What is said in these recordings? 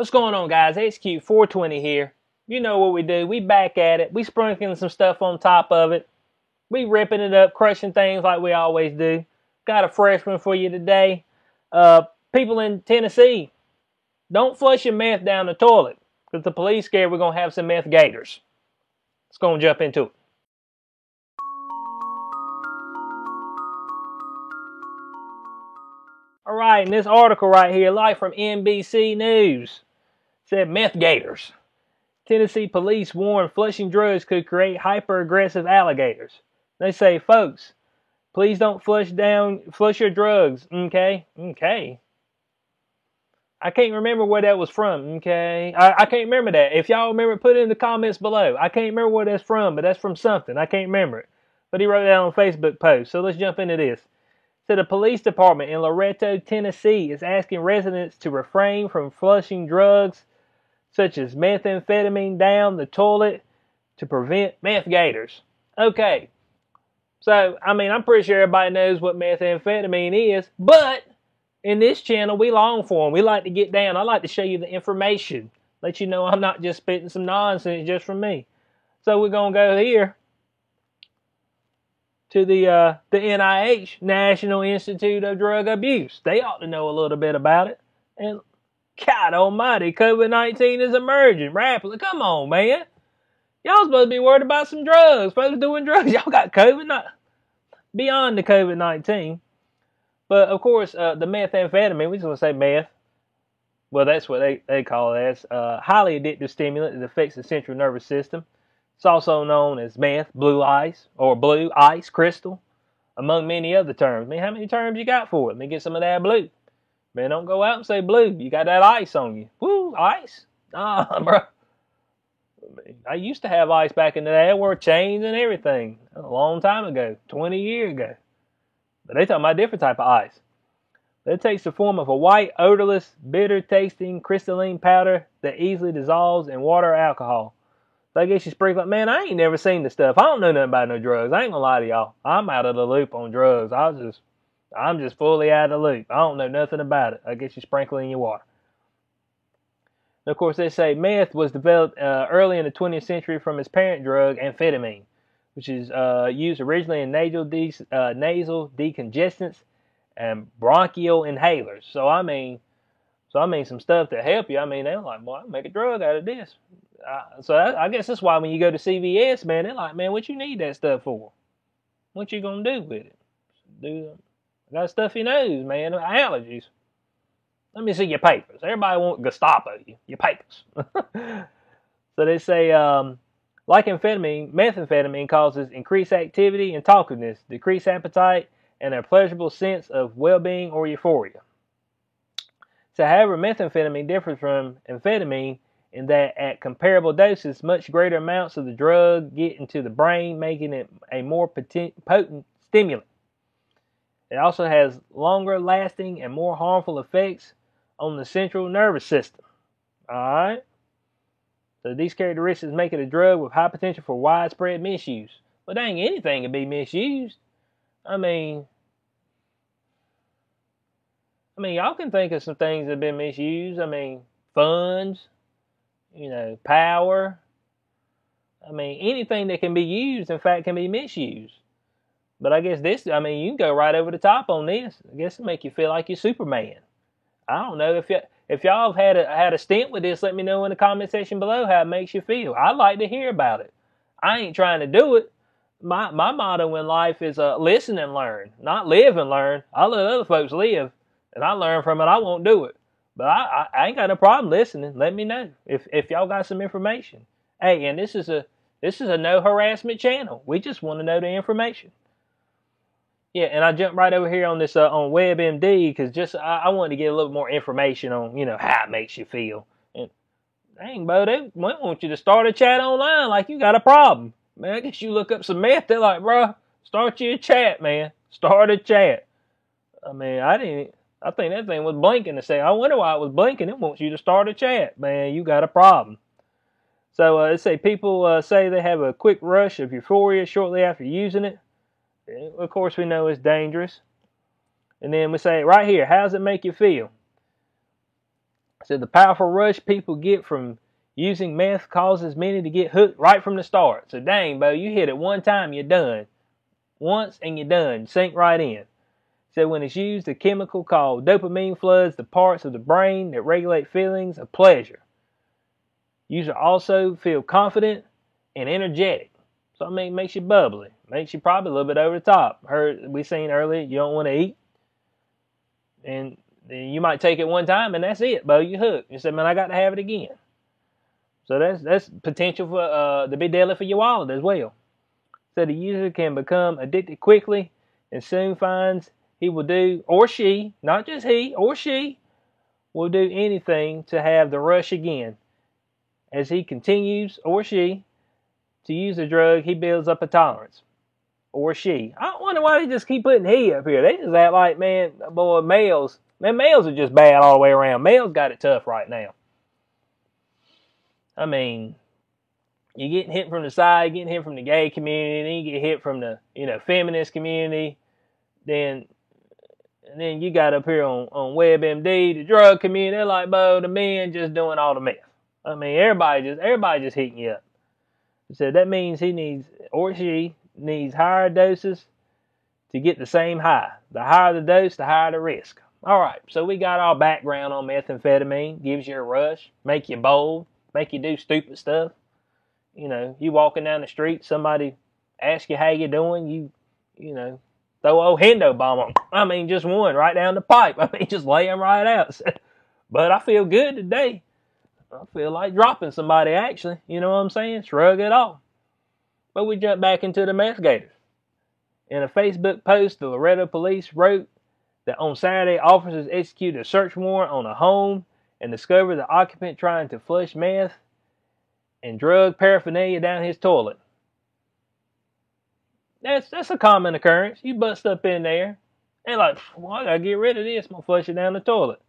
What's going on, guys? HQ 420 here. You know what we do. We back at it. We sprinkling some stuff on top of it. We ripping it up, crushing things like we always do. Got a fresh one for you today. People in Tennessee, don't flush your meth down the toilet because the police scared we're going to have some meth gators. Let's go and jump into it. All right, in this article right here, like from NBC News, said meth gators. Tennessee police warn flushing drugs could create hyper-aggressive alligators. They say, folks, please don't flush your drugs, okay? Okay. I can't remember where that was from, okay? I can't remember that. If y'all remember, put it in the comments below. I can't remember where that's from, but that's from something. I can't remember it. But he wrote that on a Facebook post, so let's jump into this. So the police department in Loretto, Tennessee is asking residents to refrain from flushing drugs such as methamphetamine down the toilet to prevent meth gators. Okay, so, I'm pretty sure everybody knows what methamphetamine is, but in this channel, we long for them. We like to get down. I like to show you the information, let you know I'm not just spitting some nonsense just from me. So we're going to go here to the NIH, National Institute of Drug Abuse. They ought to know a little bit about it. And God almighty, COVID-19 is emerging rapidly. Come on, man. Y'all supposed to be worried about some drugs. Supposed to be doing drugs. Y'all got COVID, not beyond the COVID-19. But, of course, the methamphetamine, we just want to say meth. Well, that's what they call it as. Highly addictive stimulant that affects the central nervous system. It's also known as meth, blue ice, or blue ice, crystal, among many other terms. How many terms you got for it? Let me get some of that blue. Man, don't go out and say blue. You got that ice on you. Woo, ice? Nah, bro. I used to have ice back in the day. I wore chains and everything a long time ago, 20 years ago. But they talking about a different type of ice. It takes the form of a white, odorless, bitter-tasting crystalline powder that easily dissolves in water or alcohol. So I guess you sprinkle it. Man, I ain't never seen this stuff. I don't know nothing about no drugs. I ain't gonna lie to y'all. I'm out of the loop on drugs. I'm just fully out of the loop. I don't know nothing about it. I guess you sprinkle it in your water. And of course, they say meth was developed early in the 20th century from its parent drug, amphetamine, which is used originally in nasal decongestants and bronchial inhalers. So I mean some stuff to help you. They're like, boy, I can make a drug out of this. So I guess that's why when you go to CVS, man, they're like, man, what you need that stuff for? What you gonna do with it? I got stuffy nose, man. Allergies. Let me see your papers. Everybody want Gestapo you. Your papers. So they say, like methamphetamine causes increased activity and talkativeness, decreased appetite, and a pleasurable sense of well-being or euphoria. So, however, methamphetamine differs from amphetamine in that at comparable doses, much greater amounts of the drug get into the brain, making it a more potent stimulant. It also has longer lasting and more harmful effects on the central nervous system. Alright? So these characteristics make it a drug with high potential for widespread misuse. But dang, anything can be misused. Y'all can think of some things that have been misused. Funds, power. Anything that can be used, in fact, can be misused. But I guess this, you can go right over the top on this. I guess it make you feel like you're Superman. I don't know if y'all have had a stint with this. Let me know in the comment section below how it makes you feel. I'd like to hear about it. I ain't trying to do it. My motto in life is listen and learn, not live and learn. I let other folks live, and I learn from it. I won't do it, but I ain't got no problem listening. Let me know if y'all got some information. Hey, and this is a no harassment channel. We just want to know the information. Yeah, and I jumped right over here on this on WebMD because I wanted to get a little more information on how it makes you feel. And dang, bro, they want you to start a chat online like you got a problem. Man, I guess you look up some meth. They're like, bro, start your chat, man. Start a chat. I think that thing was blinking to say. I wonder why it was blinking. It wants you to start a chat, man. You got a problem. So let's say people say they have a quick rush of euphoria shortly after using it. Of course, we know it's dangerous. And then we say, right here, how does it make you feel? So the powerful rush people get from using meth causes many to get hooked right from the start. So dang, Bo, you hit it one time, you're done. Once and you're done. Sink right in. So when it's used, a chemical called dopamine floods the parts of the brain that regulate feelings of pleasure. User also feel confident and energetic. So I mean, makes you bubbly. Makes you probably a little bit over the top. We seen earlier, you don't want to eat. And you might take it one time and that's it, Bo. You hooked. You say, man, I got to have it again. So that's potential for to be deadly for your wallet as well. So the user can become addicted quickly and soon finds he will do, or she, not just he, or she, will do anything to have the rush again. As he continues, or she, to use the drug, he builds up a tolerance. Or she. I wonder why they just keep putting he up here. They just act like, man, boy, males. Man, males are just bad all the way around. Males got it tough right now. I mean, you're getting hit from the side, getting hit from the gay community, then you get hit from the, feminist community, then you got up here on WebMD, the drug community. They're like, Bo, the men just doing all the meth. I mean, everybody just hitting you up. So that means he needs, or she needs higher doses to get the same high. The higher the dose, the higher the risk. All right, so we got our background on methamphetamine. Gives you a rush, make you bold, make you do stupid stuff. You walking down the street, somebody asks you how you doing, you throw old Hendo bomb on. I mean, just one right down the pipe. I mean, just lay them right out. But I feel good today. I feel like dropping somebody, actually. You know what I'm saying? Shrug it off. But we jump back into the meth gators. In a Facebook post, the Loretto police wrote that on Saturday, officers executed a search warrant on a home and discovered the occupant trying to flush meth and drug paraphernalia down his toilet. That's a common occurrence. You bust up in there and like, well, I gotta get rid of this. I'm gonna flush it down the toilet.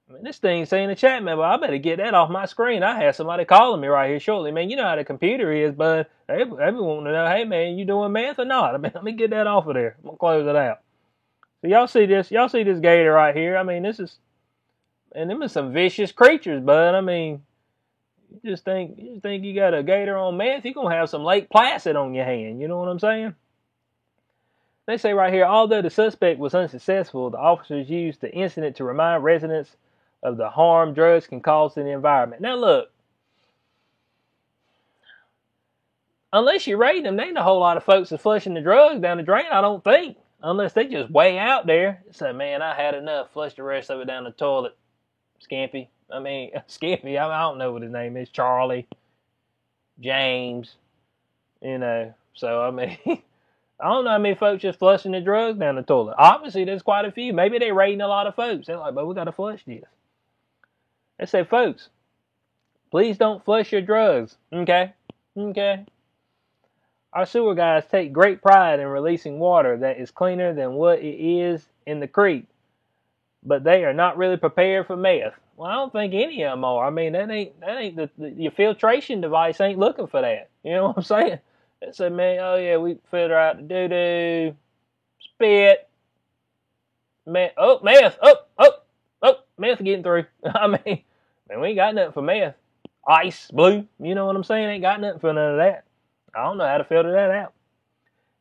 I mean, this thing's saying the chat, man, but I better get that off my screen. I have somebody calling me right here shortly. Man, you know how the computer is, but they want to know, hey, man, you doing math or not? I mean, let me get that off of there. I'm going to close it out. So y'all see this gator right here. I mean, them are some vicious creatures, bud. I mean, you just think you got a gator on meth, you're going to have some Lake Placid on your hand. You know what I'm saying? They say right here, although the suspect was unsuccessful, the officers used the incident to remind residents of the harm drugs can cause to the environment. Now look, unless you rate them, there ain't a whole lot of folks that's flushing the drugs down the drain, I don't think. Unless they just way out there. Say, man, I had enough. Flush the rest of it down the toilet. Scampy. Scampy, I don't know what his name is. Charlie. James. So, I mean, I don't know how many folks just flushing the drugs down the toilet. Obviously, there's quite a few. Maybe they're rating a lot of folks. They're like, but we got to flush this. They say, folks, please don't flush your drugs. Okay? Our sewer guys take great pride in releasing water that is cleaner than what it is in the creek. But they are not really prepared for meth. Well, I don't think any of them are. I mean, that ain't your filtration device ain't looking for that. You know what I'm saying? They say, man, oh yeah, we filter out the doo-doo, spit, meth, meth getting through. I mean, we ain't got nothing for meth. Ice, blue, you know what I'm saying? Ain't got nothing for none of that. I don't know how to filter that out.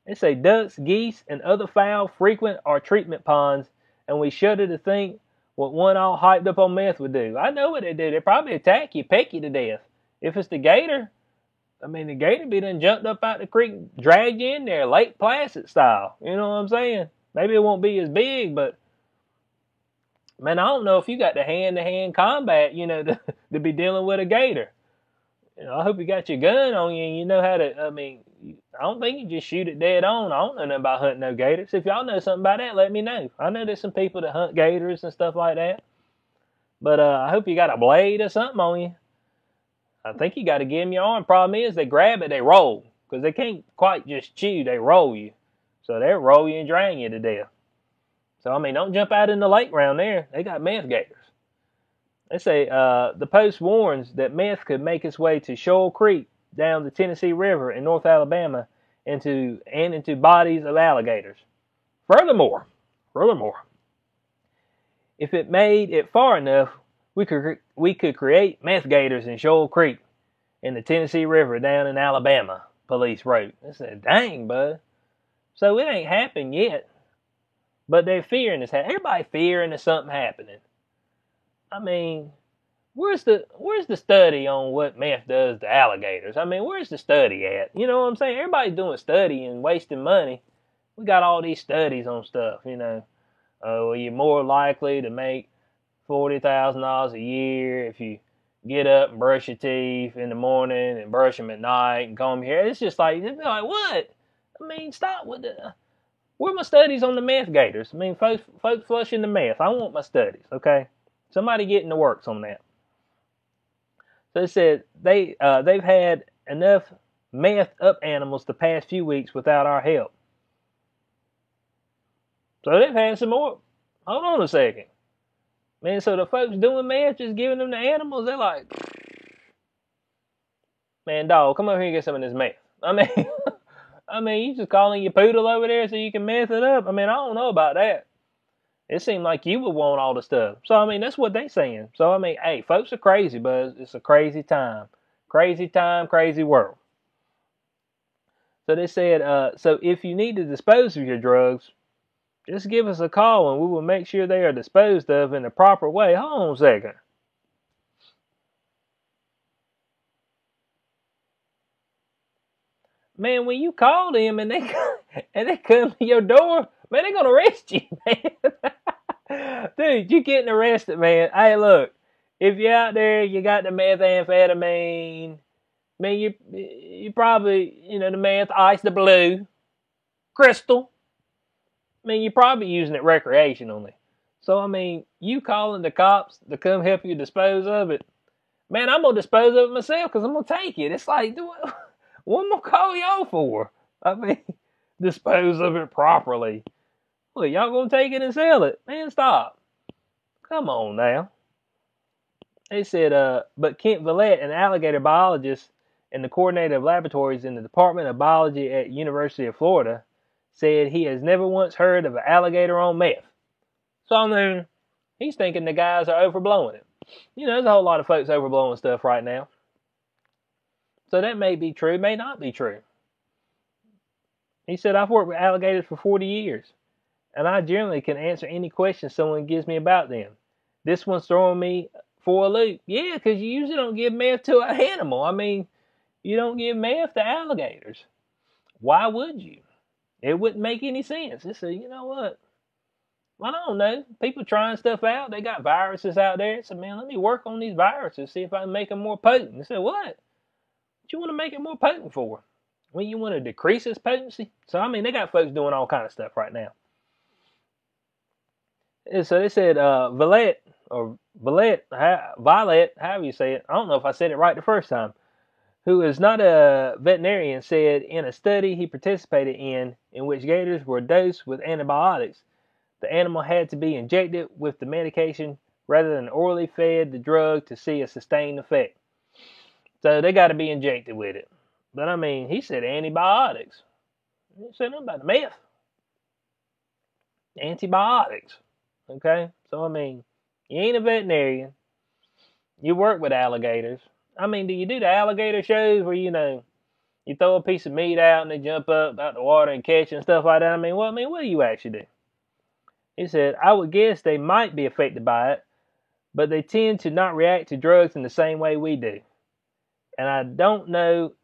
They say ducks, geese, and other fowl frequent our treatment ponds, and we shudder to think what one all hyped up on meth would do. I know what they do. They probably attack you, peck you to death. If it's the gator, I mean, the gator be done jumped up out the creek, dragged you in there, Lake Placid style. You know what I'm saying? Maybe it won't be as big, but man, I don't know if you got the hand-to-hand combat, to be dealing with a gator. I hope you got your gun on you and you know how to, I don't think you just shoot it dead on. I don't know nothing about hunting no gators. If y'all know something about that, let me know. I know there's some people that hunt gators and stuff like that. But I hope you got a blade or something on you. I think you got to give them your arm. Problem is, they grab it, they roll. Because they can't quite just chew, they roll you. So they'll roll you and drain you to death. So, don't jump out in the lake around there. They got meth gators. They say the Post warns that meth could make its way to Shoal Creek down the Tennessee River in North Alabama into bodies of alligators. Furthermore, if it made it far enough, we could create meth gators in Shoal Creek in the Tennessee River down in Alabama, police wrote. I said, dang, bud. So it ain't happened yet. But they're fearing this. Everybody fearing there's something happening. I mean, where's the study on what meth does to alligators? I mean, where's the study at? You know what I'm saying? Everybody's doing study and wasting money. We got all these studies on stuff, you know. Well, you're more likely to make $40,000 a year if you get up and brush your teeth in the morning and brush them at night and comb your hair. It's just like, what? I mean, stop with the... Where are my studies on the meth gators? I mean, folks flushing the meth. I want my studies, okay? Somebody getting to works on that. So they said they've had enough meth up animals the past few weeks without our help. So they've had some more. Hold on a second. Man, so the folks doing meth, just giving them the animals, they're like, man, dog, come over here and get some of this meth. I mean, you just calling your poodle over there so you can meth it up? I mean, I don't know about that. It seemed like you would want all the stuff. So, I mean, that's what they saying. So, I mean, hey, folks are crazy, but it's a crazy time. Crazy time, crazy world. So they said, so if you need to dispose of your drugs, just give us a call and we will make sure they are disposed of in the proper way. Hold on a second. Man, when you call them and they come to your door, man, they're gonna arrest you, man. Dude, you getting arrested, man. Hey, look, if you're out there, you got the methamphetamine. Man, you probably, you know, the meth, ice, the blue, crystal. I mean, you're probably using it recreationally. So, I mean, you calling the cops to come help you dispose of it. Man, I'm going to dispose of it myself because I'm going to take it. It's like, what am I call y'all for? I mean, dispose of it properly. Well, y'all going to take it and sell it? Man, stop. Come on now. They said, but Kent Villette, an alligator biologist in the coordinator of laboratories in the Department of Biology at University of Florida, said he has never once heard of an alligator on meth. So, I mean, he's thinking the guys are overblowing it. You know, there's a whole lot of folks overblowing stuff right now. So that may be true, may not be true. He said, I've worked with alligators for 40 years, and I generally can answer any question someone gives me about them. This one's throwing me for a loop. Yeah, because you usually don't give meth to an animal. I mean, you don't give meth to alligators. Why would you? It wouldn't make any sense. They said, you know what? I don't know. People trying stuff out. They got viruses out there. I said, man, let me work on these viruses, see if I can make them more potent. They said, what? What you want to make it more potent for? Well, you want to decrease its potency? So, I mean, they got folks doing all kind of stuff right now. And so they said, Violet, however you say it. I don't know if I said it right the first time. Who is not a veterinarian, said in a study he participated in which gators were dosed with antibiotics, the animal had to be injected with the medication rather than orally fed the drug to see a sustained effect. So they got to be injected with it. But I mean, he said antibiotics. He said nothing about the meth. Antibiotics. Okay? So I mean, you ain't a veterinarian. You work with alligators. I mean, do you do the alligator shows where, you know, you throw a piece of meat out and they jump up out the water and catch it and stuff like that? I mean, what do you actually do? He said, I would guess they might be affected by it, but they tend to not react to drugs in the same way we do. And I don't know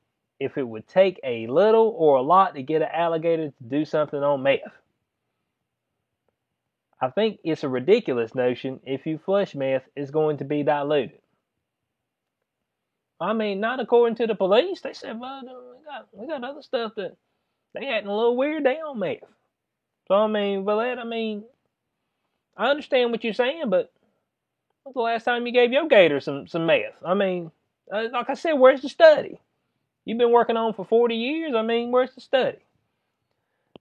if it would take a little or a lot to get an alligator to do something on meth. I think it's a ridiculous notion if you flush meth, it's going to be diluted. I mean, not according to the police. They said, well, we got other stuff that they acting a little weird. They on meth. So, I mean, Villette, I understand what you're saying, but when's the last time you gave your gator some meth? I mean, like I said, where's the study? You've been working on for 40 years. I mean, where's the study?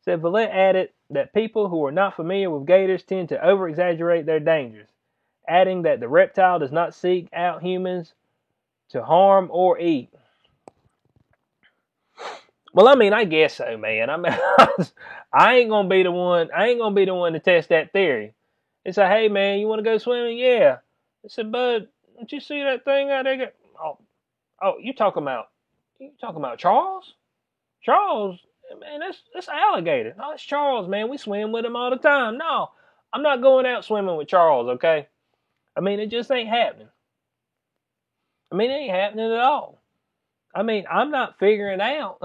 Said Villette added that people who are not familiar with gators tend to over-exaggerate their dangers, adding that the reptile does not seek out humans to harm or eat. Well, I mean, I guess so, man. I mean, I ain't gonna be the one to test that theory. It's like, hey, man, you want to go swimming? Yeah. I said, Bud, don't you see that thing out there? Oh, you talking about Charles? Charles, man, that's alligator. No, it's Charles, man. We swim with him all the time. No, I'm not going out swimming with Charles, okay? I mean, it just ain't happening. I mean, it ain't happening at all. I mean, I'm not figuring out.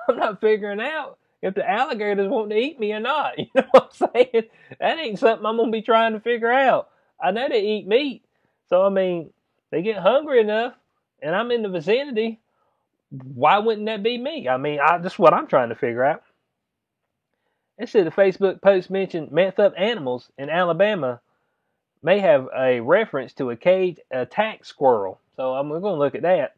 I'm not figuring out if the alligators want to eat me or not. You know what I'm saying? That ain't something I'm gonna be trying to figure out. I know they eat meat, so I mean, they get hungry enough, and I'm in the vicinity. Why wouldn't that be me? I mean, that's what I'm trying to figure out. It said the Facebook post mentioned messed up animals in Alabama may have a reference to a caged attack squirrel. So we're going to look at that.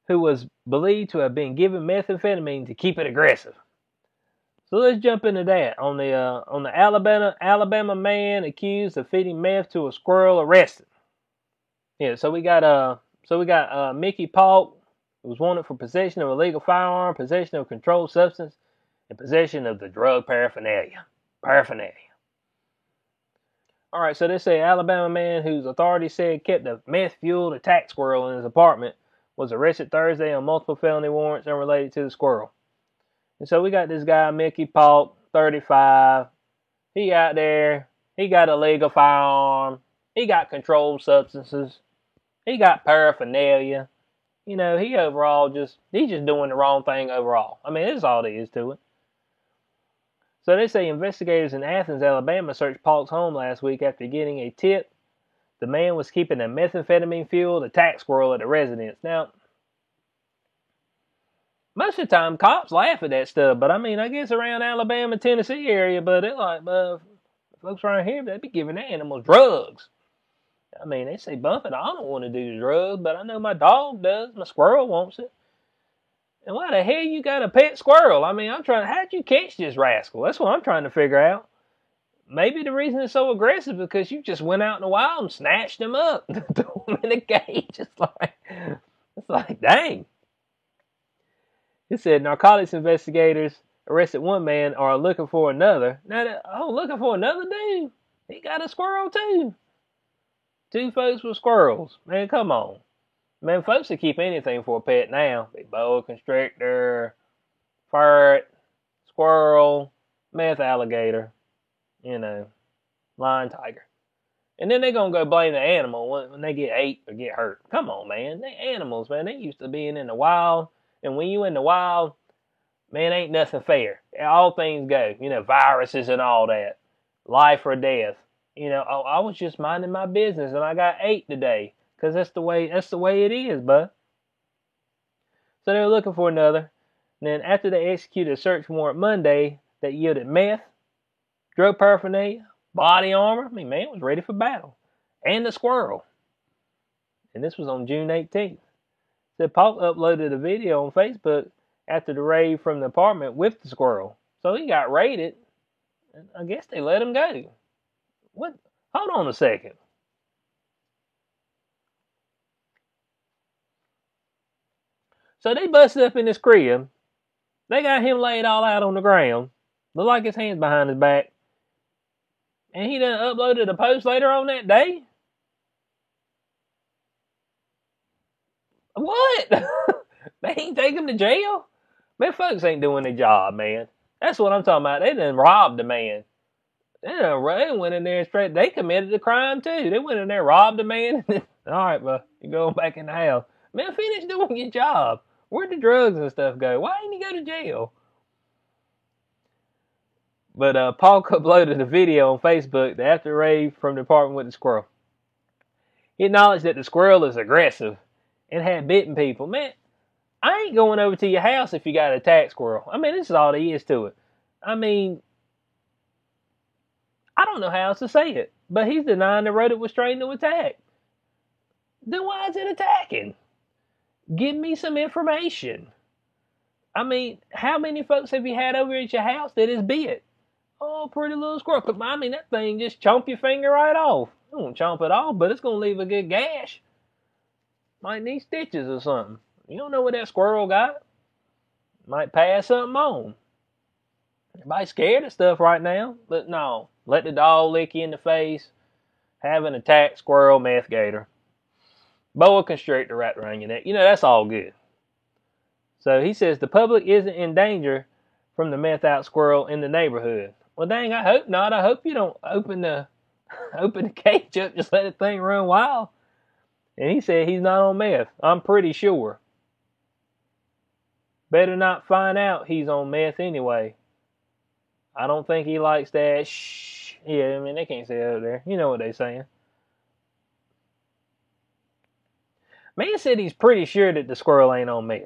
Who was believed to have been given methamphetamine to keep it aggressive. So let's jump into that. On the Alabama man accused of feeding meth to a squirrel arrested. Yeah, so we got Mickey Paulk, who was wanted for possession of a illegal firearm, possession of a controlled substance, and possession of the drug paraphernalia. All right, so they say Alabama man whose authorities said kept a meth-fueled attack squirrel in his apartment was arrested Thursday on multiple felony warrants unrelated to the squirrel. And so we got this guy, Mickey Paulk, 35. He out there. He got a legal firearm. He got controlled substances. He got paraphernalia. You know, he's just doing the wrong thing overall. I mean, that's all there is to it. So they say investigators in Athens, Alabama searched Paulk's home last week after getting a tip the man was keeping a methamphetamine-fueled attack squirrel at the residence. Now, most of the time, cops laugh at that stuff, but I mean, I guess around Alabama, Tennessee area, but they're like, folks around here, they'd be giving their animals drugs. I mean, they say, Bumpet, I don't want to do the drugs, but I know my dog does. My squirrel wants it. And why the hell you got a pet squirrel? I mean, how'd you catch this rascal? That's what I'm trying to figure out. Maybe the reason it's so aggressive is because you just went out in the wild and snatched him up, threw him in a cage. It's like, dang. It said narcotics investigators arrested one man are looking for another. Looking for another dude? He got a squirrel too. Two folks with squirrels. Man, come on. Man, folks will keep anything for a pet now. Big boa constrictor, ferret, squirrel, meth alligator, lion tiger. And then they're going to go blame the animal when they get ate or get hurt. Come on, man. They animals, man. They used to being in the wild. And when you in the wild, man, ain't nothing fair. All things go. Viruses and all that. Life or death. I was just minding my business and I got ate today. Because that's the way it is, bud. So they were looking for another. And then after they executed a search warrant Monday that yielded meth, drug paraphernalia, body armor. I mean, man, it was ready for battle. And the squirrel. And this was on June 18th. Said Paul uploaded a video on Facebook after the raid from the apartment with the squirrel. So he got raided. And I guess they let him go. What? Hold on a second. So they busted up in his crib. They got him laid all out on the ground. Look like his hands behind his back. And he done uploaded a post later on that day? What? They ain't take him to jail? Man, folks ain't doing their job, man. That's what I'm talking about. They done robbed the man. They went in there straight. They committed a crime, too. They went in there, robbed the man. All right, well, you're going back in the house. Man, finish doing your job. Where'd the drugs and stuff go? Why didn't you go to jail? But Paul uploaded a video on Facebook the after raid from the apartment with the squirrel. He acknowledged that the squirrel is aggressive and had bitten people. Man, I ain't going over to your house if you got an attack squirrel. I mean, this is all there is to it. I mean, I don't know how else to say it, but he's denying the rodent was trained to attack. Then why is it attacking? Give me some information. I mean, how many folks have you had over at your house that is bit? Oh, pretty little squirrel. I mean, that thing just chomp your finger right off. It won't chomp it off, but it's going to leave a good gash. Might need stitches or something. You don't know what that squirrel got. Might pass something on. Everybody's scared of stuff right now. But no, let the dog lick you in the face. have an attack squirrel, meth gator, boa constrictor wrapped around your neck. That's all good. So he says the public isn't in danger from the meth out squirrel in the neighborhood. Well, dang, I hope not. I hope you don't open the cage up, just let the thing run wild. And he said he's not on meth. I'm pretty sure. Better not find out he's on meth anyway. I don't think he likes that. Shh. Yeah, I mean, they can't say it out there. You know what they're saying. Man said he's pretty sure that the squirrel ain't on meth.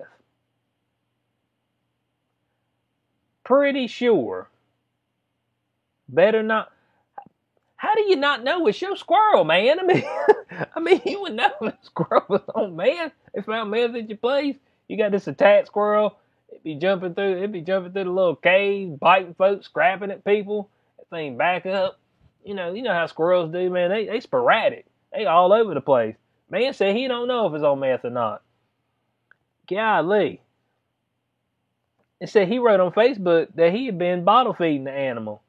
Pretty sure. Better not. How do you not know it's your squirrel, man? I mean, you would know if the squirrel was on meth. They found meth at your place. You got this attack squirrel. It'd be jumping through the little cave, biting folks, scrapping at people. That thing back up. You know how squirrels do, man. They sporadic. They all over the place. Man said he don't know if it's on meth or not. Golly. It said he wrote on Facebook that he had been bottle feeding the animal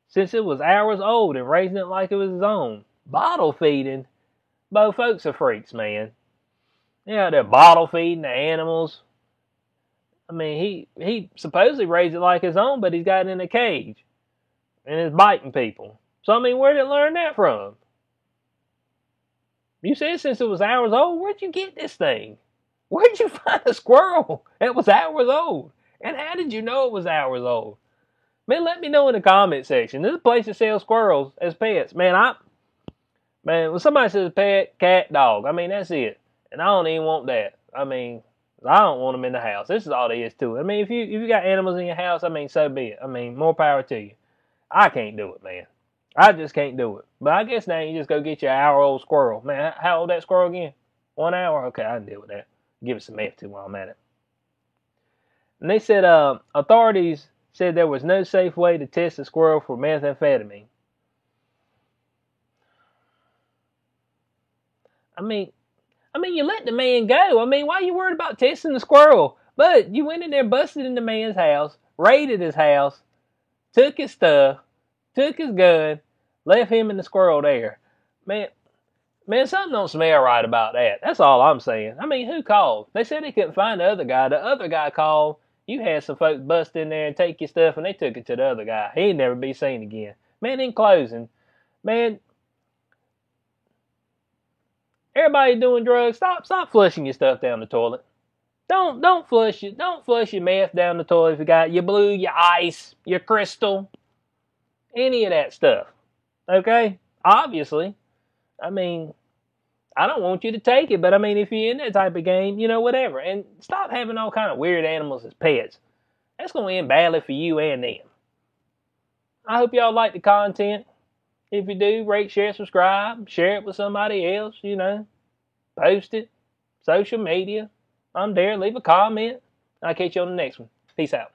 since it was hours old and raising it like it was his own. Bottle feeding? Both folks are freaks, man. They're bottle feeding the animals. I mean, he supposedly raised it like his own, but he's got it in a cage. And it's biting people. So, I mean, where did it learn that from? You said since it was hours old, where'd you get this thing? Where'd you find a squirrel that was hours old? And how did you know it was hours old? Man, let me know in the comment section. There's a place that sells squirrels as pets. Man, when somebody says pet, cat, dog, I mean, that's it. And I don't even want that. I mean, I don't want them in the house. This is all there is to it. I mean, if you got animals in your house, I mean, so be it. I mean, more power to you. I can't do it, man. I just can't do it. But I guess now you just go get your hour-old squirrel. Man, how old that squirrel again? 1 hour? Okay, I can deal with that. Give it some meth too while I'm at it. And they said authorities said there was no safe way to test the squirrel for methamphetamine. I mean, you let the man go. I mean, why are you worried about testing the squirrel? But you went in there, busted in the man's house, raided his house, took his stuff, took his gun, left him and the squirrel there. Man, something don't smell right about that. That's all I'm saying. I mean, who called? They said they couldn't find the other guy. The other guy called. You had some folks bust in there and take your stuff, and they took it to the other guy. He'd never be seen again. Man, in closing, man, everybody doing drugs, stop flushing your stuff down the toilet. Don't flush your meth down the toilet if you got your blue, your ice, your crystal, any of that stuff. Okay? Obviously. I mean, I don't want you to take it, but I mean, if you're in that type of game, whatever. And stop having all kind of weird animals as pets. That's going to end badly for you and them. I hope y'all like the content. If you do, rate, share, subscribe. Share it with somebody else, Post it. Social media. I'm there. Leave a comment. I'll catch you on the next one. Peace out.